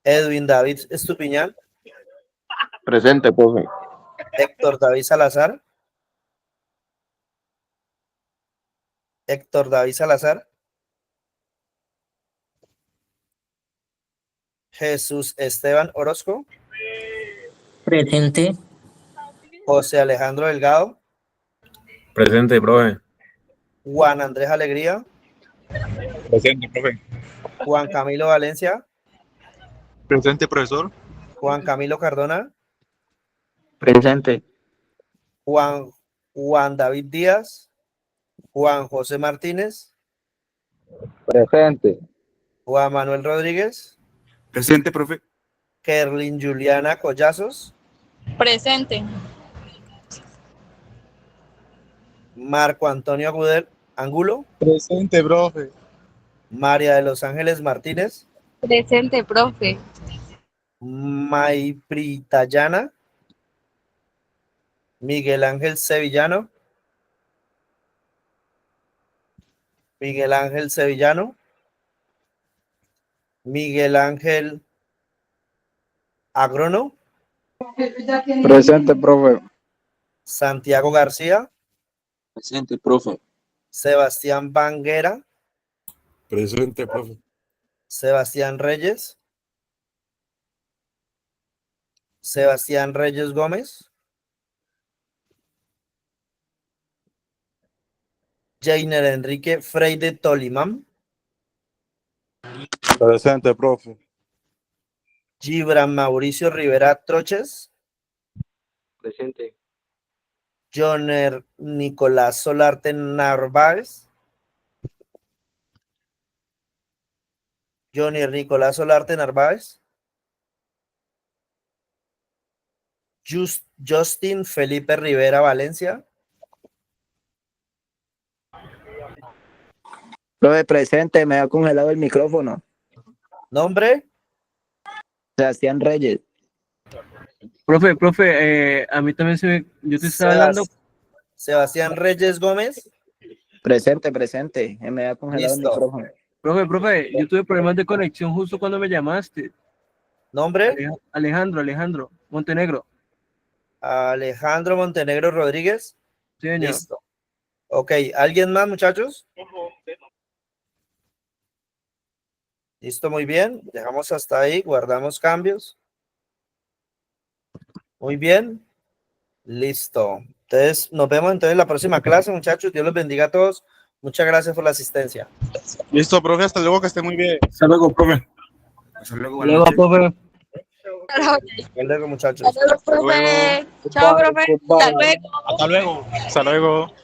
Speaker 1: Edwin David Estupiñán.
Speaker 3: Presente, profe.
Speaker 1: Héctor David Salazar. Héctor David Salazar. Jesús Esteban Orozco.
Speaker 7: Presente.
Speaker 1: José Alejandro Delgado.
Speaker 6: Presente, profe.
Speaker 1: Juan Andrés Alegría.
Speaker 2: Presente, profe.
Speaker 1: Juan Camilo Valencia.
Speaker 2: Presente, profesor.
Speaker 1: Juan Camilo Cardona.
Speaker 5: Presente.
Speaker 1: Juan David Díaz. Juan José Martínez.
Speaker 3: Presente.
Speaker 1: Juan Manuel Rodríguez.
Speaker 6: Presente, profe.
Speaker 1: Kerlin Juliana Collazos.
Speaker 4: Presente.
Speaker 1: Marco Antonio Angulo.
Speaker 2: Presente, profe.
Speaker 1: María de los Ángeles Martínez.
Speaker 4: Presente, profe.
Speaker 1: Maipritayana. Miguel Ángel Sevillano. Miguel Ángel Sevillano. Miguel Ángel Agrono.
Speaker 3: Presente, profe.
Speaker 1: Santiago García.
Speaker 5: Presente, profe.
Speaker 1: Sebastián Banguera.
Speaker 6: Presente, profe.
Speaker 1: Sebastián Reyes. Sebastián Reyes Gómez. Jainer Enrique Freide Tolimán.
Speaker 2: Presente, profe.
Speaker 1: Gibran Mauricio Rivera Troches.
Speaker 5: Presente.
Speaker 1: Joner Nicolás Solarte Narváez. Johnny Nicolás Solarte Narváez. Justin Felipe Rivera Valencia.
Speaker 5: Profe, presente, me ha congelado el micrófono.
Speaker 1: Nombre.
Speaker 5: Sebastián Reyes.
Speaker 8: Profe, a mí también yo te estaba hablando.
Speaker 1: Sebastián Reyes Gómez.
Speaker 5: Presente, me ha congelado
Speaker 1: Listo.
Speaker 5: el micrófono.
Speaker 8: Profe, yo tuve problemas de conexión justo cuando me llamaste.
Speaker 1: Nombre.
Speaker 8: Alejandro Montenegro.
Speaker 1: Alejandro Montenegro Rodríguez.
Speaker 8: Sí, señor.
Speaker 1: Listo. Ok, ¿alguien más, muchachos? Listo, muy bien. Dejamos hasta ahí, guardamos cambios. Muy bien. Listo. Entonces, nos vemos entonces en la próxima clase, muchachos. Dios los bendiga a todos. Muchas gracias por la asistencia.
Speaker 2: Listo, profe. Hasta luego, que esté muy bien.
Speaker 6: Hasta luego, profe. Hasta luego, buenas
Speaker 8: Luego,
Speaker 6: noches.
Speaker 8: profe.
Speaker 1: Hasta luego, muchachos.
Speaker 4: Hasta luego, profe. Chao, profe. Hasta luego.
Speaker 2: Hasta luego. Hasta luego.